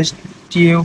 STO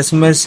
SMS,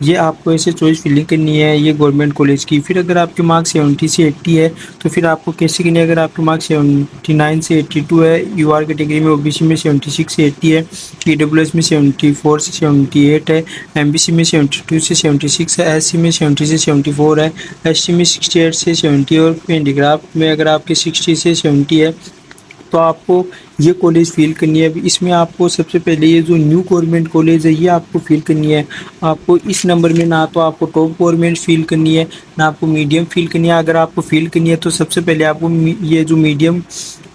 یہ آپ کو ایسے چوائس فلنگ کرنی ہے یہ گورنمنٹ کالج کی۔ پھر اگر آپ کے مارکس 70 سے 80 ہے تو پھر آپ کو کیسے کرنی ہے؟ اگر آپ کے مارکس 79 سے 82 ہے، یو آر کیٹیگری میں، او بی سی میں 76 سے 80 ہے، ای ڈبلیو ایس میں 74 سے 78 ہے، ایم بی سی میں 72 سے 76 ہے، ایس سی میں 70 سے 74 ہے، ایس ٹی میں 68 سے 70 اور ہینڈی کرافٹ میں اگر آپ کے 60 سے 70 ہے تو آپ کو یہ کالج فیل کرنی ہے۔ اس میں آپ کو سب سے پہلے یہ جو نیو گورنمنٹ کالج ہے یہ آپ کو فیل کرنی ہے۔ آپ کو اس نمبر میں نہ تو آپ کو ٹاپ گورنمنٹ فیل کرنی ہے نہ آپ کو میڈیم فیل کرنی ہے۔ اگر آپ کو فیل کرنی ہے تو سب سے پہلے آپ کو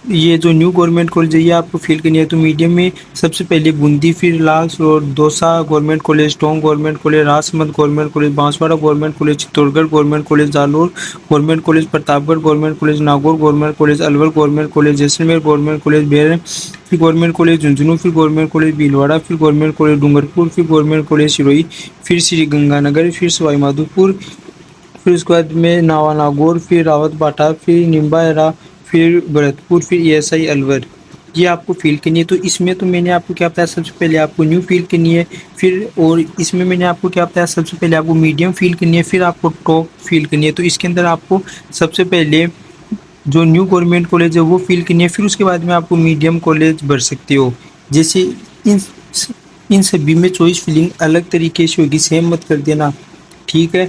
یہ جو نیو گورنمنٹ کالج ہے یہ آپ کو فیل کرنی ہے۔ تو میڈیم میں سب سے پہلے بوندی، پھر لاس روڈ Dausa government college, Tonk government college, راسمت government college, Banswara government college, Chittorgarh government college, Jalore government college, Pratapgarh government college, Nagaur government college, Alwar government college, Jaisalmer government college, Baran پھر گورنمنٹ کالج، جھنجھنو پھر گورنمنٹ کالج، بھیلواڑہ پھر گورنمنٹ کالج، ڈونگرپور پھر گورنمنٹ کالج سروئی، پھر سری گنگا نگر، پھر سوائی مادھوپور، پھر اس کے بعد میں ناوا ناگور، پھر راوت باٹا، پھر نمبا ایرا، پھر بھرت پور، پھر ای ایس آئی الور۔ یہ آپ کو فیل کرنی ہے۔ تو اس میں تو میں نے آپ کو کیا بتایا، سب سے پہلے آپ کو نیو فیل کرنی ہے، پھر اور اس میں نے آپ کو کیا بتایا، سب سے پہلے آپ کو میڈیم فیل کرنی ہے، پھر آپ کو ٹاپ فیل کرنی ہے۔ تو اس کے اندر آپ کو سب سے پہلے جو نیو گورنمنٹ کالج ہے وہ فیل کرنی ہے، پھر اس کے بعد میں آپ کو میڈیم کالج بھر سکتے ہو۔ جیسے ان سبھی میں چوائس فلنگ الگ طریقے سے ہوگی، سیم مت کر دینا، ٹھیک ہے۔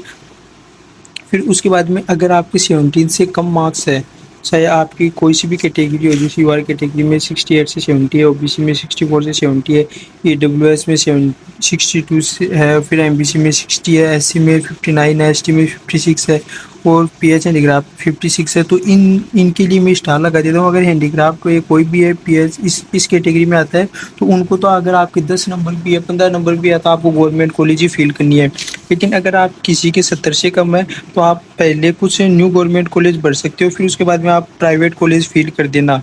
پھر اس کے بعد میں اگر آپ کے 17 سے کم مارکس ہے، چاہے آپ کی کوئی سی بھی کیٹیگری ہو، جیسے یو آر کیٹیگری میں 68 سے 70 ہے، او بی سی میں 64 سے 70 ہے، ای ڈبلیو ایس میں 62 سے ہے، پھر ایم بی سی میں 60 ہے، ایس سی میں 59 ہے، ایس ٹی میں 56 ہے اور پی ایچ ہینڈی کرافٹ 56 ہے۔ تو ان کے لیے میں اسٹار لگا دیتا ہوں۔ اگر ہینڈی کرافٹ کوئی بھی ہے پی ایچ اس کیٹیگری میں آتا ہے تو ان کو تو اگر آپ کے 10 نمبر بھی ہے، 15 نمبر بھی ہے تو آپ کو گورنمنٹ کالج ہی فیل کرنی ہے۔ لیکن اگر آپ کسی کے 70 سے کم ہے تو آپ پہلے کچھ نیو گورنمنٹ کالج بھر سکتے ہو، پھر اس کے بعد میں آپ پرائیویٹ کالج فیل کر دینا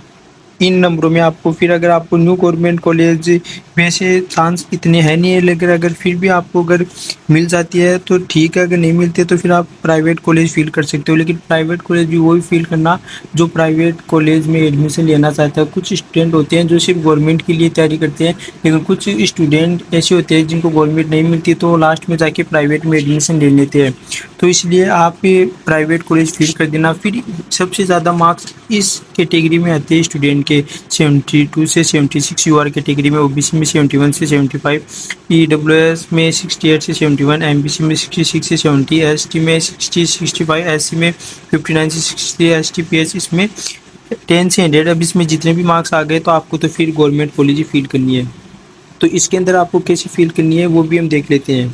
ان نمبروں میں آپ کو۔ پھر اگر آپ کو نیو گورنمنٹ کالج ویسے چانس اتنے ہیں نہیں ہے، لیکن اگر پھر بھی آپ کو اگر مل جاتی ہے تو ٹھیک ہے، اگر نہیں ملتے تو پھر آپ پرائیویٹ کالج فیل کر سکتے ہو۔ لیکن پرائیویٹ کالج بھی وہی فیل کرنا جو پرائیویٹ کالج میں ایڈمیشن لینا چاہتا ہے۔ کچھ اسٹوڈنٹ ہوتے ہیں جو صرف گورنمنٹ کے لیے تیاری کرتے ہیں، لیکن کچھ اسٹوڈنٹ ایسے ہوتے ہیں جن کو گورنمنٹ نہیں ملتی تو لاسٹ میں جا کے پرائیویٹ میں ایڈمیشن لے لیتے ہیں۔ تو اس لیے آپ پرائیویٹ کالج فیل کر دینا۔ پھر سب سے زیادہ مارکس اس کیٹیگری میں آتے ہیں اسٹوڈنٹ کے 72 سے 76، یو آر کیٹیگری میں، او بی سی میں 71 سے 75، ای ڈبلیو ایس میں 68 سے 71، ایم بی سی میں 66 سے 70، ایس ٹی میں 60 سے 65، ایس سی میں 59 سے 60، ایس ٹی پی ایچ اس میں 10 سے 100۔ اب اس میں جتنے بھی مارکس آ گئے تو آپ کو تو پھر گورنمنٹ کالج ہی فیل کرنی ہے۔ تو اس کے اندر آپ کو کیسے فیل کرنی ہے وہ بھی ہم دیکھ لیتے ہیں۔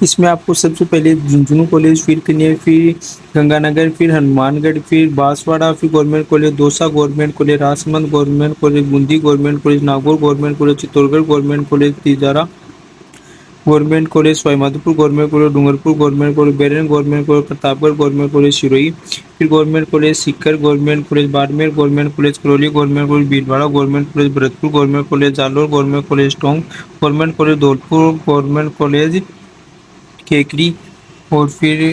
اس میں آپ کو سب سے پہلے جھنجھنو کالج فیل کرنی ہے، پھر گنگا نگر، پھر ہنومان گڑھ، پھر بانسواڑہ، پھر government college Dausa government college, راسمند government college, Bundi government college, Nagaur government college, Chittorgarh government college, Tijara government college, Sawai Madhopur government college, Dungarpur government college, Baran government college, Pratapgarh government college سروئی، پھر government college Sikar government college, Barmer government college, Karauli government college, Bhilwara government college, Bharatpur government college, Jalore government college, Tonk government college, Dholpur government college Kekri, اور پھر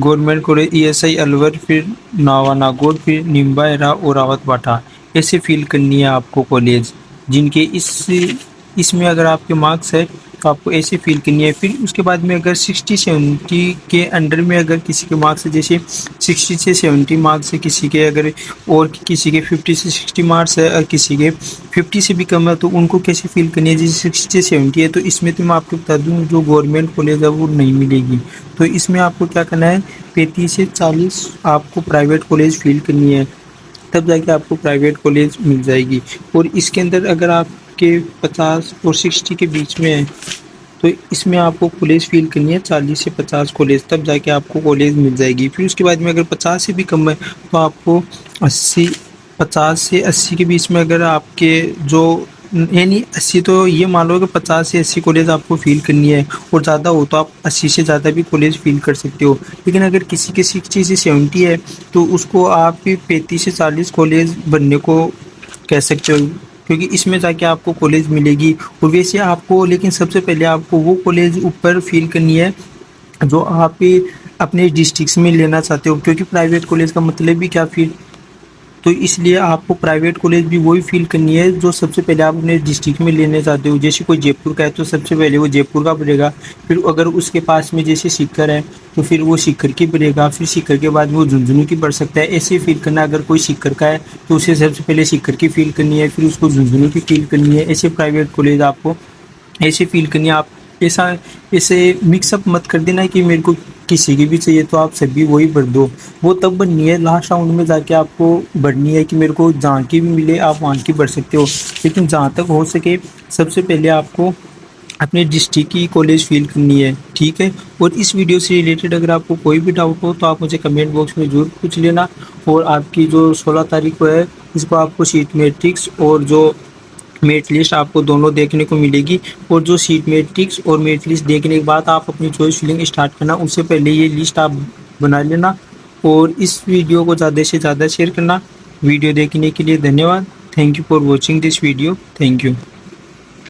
government college E S I Alwar, پھر ناوا ناگور، پھر نمبا ایرا اور Rawat Bata. ایسے فیل کرنی ہے آپ کو کالج جن کے اس میں اگر آپ کے مارکس ہے تو آپ کو ایسے فیل کرنی ہے۔ پھر اس کے بعد میں اگر 60 70 کے انڈر میں اگر کسی کے مارکس ہے، جیسے 60 سے 70 مارکس ہے کسی کے، اگر اور کسی کے 50 سے 60 مارکس ہے اور کسی کے 50 سے بھی کم ہے تو ان کو کیسے فیل کرنی ہے؟ جیسے 60 سے 70 ہے تو اس میں تو میں آپ کو بتا دوں جو گورنمنٹ کالج ہے وہ نہیں ملے گی، تو اس میں آپ کو کیا کرنا ہے، 35 سے 40 آپ کو پرائیویٹ کالج فیل کرنی ہے، تب جا کے آپ کو پرائیویٹ کالج مل جائے گی۔ اور اس کے اندر اگر آپ کے 50 اور 60 کے بیچ میں ہے تو اس میں آپ کو کالج فیل کرنی ہے 40 سے 50 کالج، تب جا کے آپ کو کالج مل جائے گی۔ پھر اس کے بعد میں اگر 50 سے بھی کم ہے تو آپ کو 50 سے 80 کے بیچ میں اگر آپ کے جو یعنی 80 تو یہ مان لو کہ 50 سے 80 کالج آپ کو فیل کرنی ہے، اور زیادہ ہو تو آپ 80 سے زیادہ بھی کالج فیل کر سکتے ہو۔ لیکن اگر کسی کے 60 سے 70 ہے تو اس کو آپ 35 سے 40 کالج بننے کو کہہ سکتے ہو، کیونکہ اس میں جا کے آپ کو کالج ملے گی۔ اور ویسے آپ کو لیکن سب سے پہلے آپ کو وہ کالج اوپر فیل کرنی ہے جو آپ اپنے ڈسٹرکٹس میں لینا چاہتے ہو، کیونکہ پرائیویٹ کالج کا مطلب بھی کیا تو اس لیے آپ کو پرائیویٹ کالج بھی وہی فیل کرنی ہے جو سب سے پہلے آپ اپنے ڈسٹرکٹ میں لینے چاہتے ہو. جیسے کوئی جے پور کا ہے تو سب سے پہلے وہ جے پور کا پڑھے گا, پھر اگر اس کے پاس میں جیسے سیکر ہے تو پھر وہ سیکر کی پڑھے گا, پھر سیکر کے بعد وہ جھنجھنو کی پڑھ سکتا ہے. ایسے فیل کرنا, اگر کوئی سیکر کا ہے تو اسے سب سے پہلے سیکر کی فیل کرنی ہے, پھر اس کو جھنجھنو کی فیل کرنی ہے. ایسے پرائیویٹ کالج آپ کو ایسے فیل کرنی ہے. آپ ایسے مکس اپ مت کر دینا کہ میرے کو کسی کی بھی چاہیے تو آپ سبھی وہی بھر دو, وہ تب بننی ہے لاسٹ راؤنڈ میں جا کے آپ کو بڑھنی ہے کہ میرے کو جہاں کی بھی ملے آپ وہاں کی بڑھ سکتے ہو. لیکن جہاں تک ہو سکے سب سے پہلے آپ کو اپنے ڈسٹرکٹ کی کالج فیل کرنی ہے, ٹھیک ہے. اور اس ویڈیو سے ریلیٹڈ اگر آپ کو کوئی بھی ڈاؤٹ ہو تو آپ مجھے کمنٹ باکس میں ضرور پوچھ لینا. اور آپ کی جو 16 تاریخ کو ہے اس کو آپ کو سیٹ میٹرکس اور جو میرٹ لسٹ آپ کو دونوں دیکھنے کو ملے گی. اور جو سیٹ میٹرکس اور میرٹ لسٹ دیکھنے کے بعد آپ اپنی چوائس فلنگ اسٹارٹ کرنا, اس سے پہلے یہ لسٹ آپ بنا لینا. اور اس ویڈیو کو زیادہ سے زیادہ شیئر کرنا. ویڈیو دیکھنے کے لیے دھنیہ واد. Thank you for watching this video. Thank you.